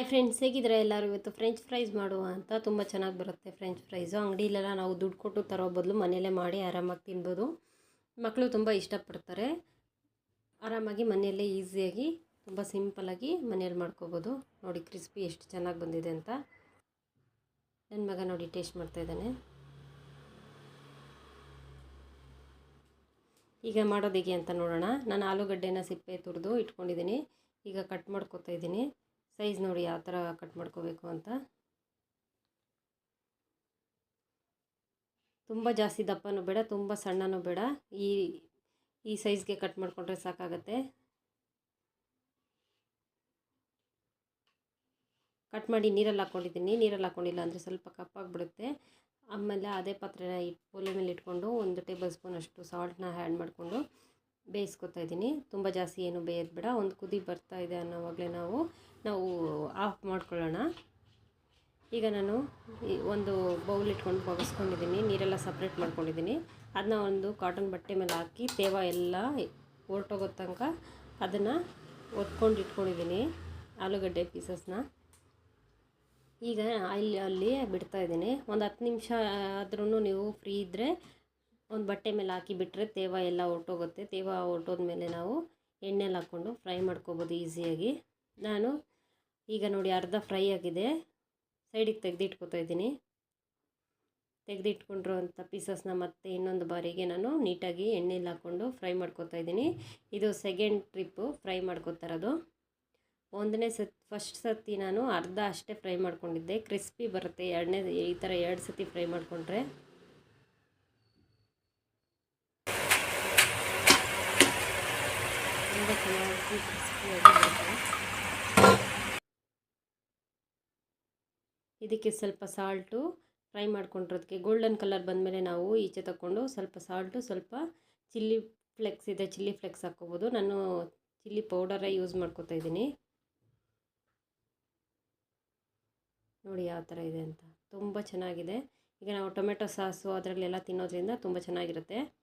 Hi friends, ಹೇಗಿದ್ರೆ ಎಲ್ಲರೂ. ಇವತ್ತು French fries ಮಾಡುವ ಅಂತ. ತುಂಬ ಚೆನ್ನಾಗಿ ಬರುತ್ತೆ ಫ್ರೆಂಚ್ ಫ್ರೈಸು. ಅಂಗಡಿಲೆಲ್ಲ ನಾವು ದುಡ್ಡು ಕೊಟ್ಟು ತರೋ ಬದಲು ಮನೆಯಲ್ಲೇ ಮಾಡಿ ಆರಾಮಾಗಿ ತಿನ್ಬೋದು. ಮಕ್ಕಳು ತುಂಬ ಇಷ್ಟಪಡ್ತಾರೆ. ಆರಾಮಾಗಿ ಮನೆಯಲ್ಲೇ ಈಸಿಯಾಗಿ ತುಂಬ ಸಿಂಪಲಾಗಿ ಮನೆಯಲ್ಲಿ ಮಾಡ್ಕೋಬೋದು. ನೋಡಿ ಕ್ರಿಸ್ಪಿ ಎಷ್ಟು ಚೆನ್ನಾಗಿ ಬಂದಿದೆ ಅಂತ. ನನ್ನ ಮಗ ನೋಡಿ ಟೇಸ್ಟ್ ಮಾಡ್ತಾಯಿದ್ದಾನೆ. ಈಗ ಮಾಡೋದು ಹೇಗೆ ಅಂತ ನೋಡೋಣ. ನಾನು ಆಲೂಗಡ್ಡೆನ ಸಿಪ್ಪೆ ತುರಿದು ಇಟ್ಕೊಂಡಿದ್ದೀನಿ. ಈಗ ಕಟ್ ಮಾಡ್ಕೊತಾ ಇದ್ದೀನಿ. ಸೈಜ್ ನೋಡಿ ಯಾವ ಥರ ಕಟ್ ಮಾಡ್ಕೋಬೇಕು ಅಂತ. ತುಂಬ ಜಾಸ್ತಿ ದಪ್ಪನೂ ಬೇಡ, ತುಂಬ ಸಣ್ಣನೂ ಬೇಡ. ಈ ಸೈಜ್ಗೆ ಕಟ್ ಮಾಡಿಕೊಂಡ್ರೆ ಸಾಕಾಗತ್ತೆ. ಕಟ್ ಮಾಡಿ ನೀರಲ್ಲಿ ಹಾಕ್ಕೊಂಡಿದ್ದೀನಿ. ನೀರಲ್ಲಿ ಹಾಕ್ಕೊಂಡಿಲ್ಲ ಅಂದರೆ ಸ್ವಲ್ಪ ಕಪ್ಪಾಗಿಬಿಡುತ್ತೆ. ಆಮೇಲೆ ಅದೇ ಪಾತ್ರೆನ ಒಲೆ ಮೇಲೆ ಇಟ್ಕೊಂಡು 1 ಟೇಬಲ್ ಸ್ಪೂನ್ ಅಷ್ಟು ಸಾಲ್ಟ್ನ ಆ್ಯಡ್ ಮಾಡಿಕೊಂಡು ಬೇಯಿಸ್ಕೊತಾ ಇದ್ದೀನಿ. ತುಂಬ ಜಾಸ್ತಿ ಏನು ಬೇಯೋದು ಬೇಡ. ಒಂದು ಕುದಿ ಬರ್ತಾ ಇದೆ ಅನ್ನೋವಾಗಲೇ ನಾವು ಆಫ್ ಮಾಡ್ಕೊಳ್ಳೋಣ. ಈಗ ನಾನು ಒಂದು ಬೌಲ್ ಇಟ್ಕೊಂಡು ಬಗ್ಸ್ಕೊಂಡಿದ್ದೀನಿ. ನೀರೆಲ್ಲ ಸಪ್ರೇಟ್ ಮಾಡ್ಕೊಂಡಿದ್ದೀನಿ. ಅದನ್ನ ಒಂದು ಕಾಟನ್ ಬಟ್ಟೆ ಮೇಲೆ ಹಾಕಿ ತೇವ ಎಲ್ಲ ಹೊರಟೋಗೋ ತನಕ ಅದನ್ನು ಒತ್ಕೊಂಡು ಇಟ್ಕೊಂಡಿದ್ದೀನಿ, ಆಲೂಗಡ್ಡೆ ಪೀಸಸ್ನ. ಈಗ ಅಲ್ಲಿ ಬಿಡ್ತಾಯಿದ್ದೀನಿ. ಒಂದು 10 ನಿಮಿಷ ಆದ್ರೂ ನೀವು ಫ್ರೀ ಇದ್ದರೆ ಒಂದು ಬಟ್ಟೆ ಮೇಲೆ ಹಾಕಿ ಬಿಟ್ಟರೆ ತೇವ ಎಲ್ಲ ಹೊರಟೋಗುತ್ತೆ. ತೇವ ಹೊರಟೋದ್ಮೇಲೆ ನಾವು ಎಣ್ಣೆಲಿ ಹಾಕ್ಕೊಂಡು ಫ್ರೈ ಮಾಡ್ಕೋಬೋದು ಈಸಿಯಾಗಿ. ನಾನು ಈಗ ನೋಡಿ ಅರ್ಧ ಫ್ರೈ ಆಗಿದೆ. ಸೈಡಿಗೆ ತೆಗೆದಿಟ್ಕೊತಾ ಇದ್ದೀನಿ. ತೆಗೆದಿಟ್ಕೊಂಡಿರೋಂಥ ಪೀಸಸ್ನ ಮತ್ತೆ ಇನ್ನೊಂದು ಬಾರಿಗೆ ನಾನು ನೀಟಾಗಿ ಎಣ್ಣೆಲಿ ಹಾಕ್ಕೊಂಡು ಫ್ರೈ ಮಾಡ್ಕೊತಾ ಇದ್ದೀನಿ. ಇದು ಸೆಕೆಂಡ್ ಟ್ರಿಪ್ಪು ಫ್ರೈ ಮಾಡ್ಕೊತಾ ಇರೋದು. ಫಸ್ಟ್ ಸರ್ತಿ ನಾನು ಅರ್ಧ ಅಷ್ಟೇ ಫ್ರೈ ಮಾಡ್ಕೊಂಡಿದ್ದೆ. ಕ್ರಿಸ್ಪಿ ಬರುತ್ತೆ ಈ ಥರ 2 ಸತಿ ಫ್ರೈ ಮಾಡಿಕೊಂಡ್ರೆ. ತುಂಬ ಚೆನ್ನಾಗಿ ಕ್ರಿಸ್ಪಿಯಾಗಿ ಬರುತ್ತೆ. ಇದಕ್ಕೆ ಸ್ವಲ್ಪ ಸಾಲ್ಟು, ಫ್ರೈ ಮಾಡ್ಕೊಂಡಿರೋದಕ್ಕೆ ಗೋಲ್ಡನ್ ಕಲರ್ ಬಂದಮೇಲೆ ನಾವು ಈಚೆ ತಗೊಂಡು ಸ್ವಲ್ಪ ಸಾಲ್ಟು, ಸ್ವಲ್ಪ ಚಿಲ್ಲಿ ಫ್ಲೆಕ್ಸ್ ಇದೆ, ಚಿಲ್ಲಿ ಫ್ಲೆಕ್ಸ್ ಹಾಕ್ಕೋಬೋದು. ನಾನು ಚಿಲ್ಲಿ ಪೌಡರೇ ಯೂಸ್ ಮಾಡ್ಕೊತಾ ಇದ್ದೀನಿ. ನೋಡಿ ಯಾವ ಥರ ಇದೆ ಅಂತ. ತುಂಬ ಚೆನ್ನಾಗಿದೆ. ಈಗ ನಾವು ಟೊಮೆಟೊ ಸಾಸು ಅದರಲ್ಲೆಲ್ಲ ತಿನ್ನೋದ್ರಿಂದ ತುಂಬ ಚೆನ್ನಾಗಿರುತ್ತೆ.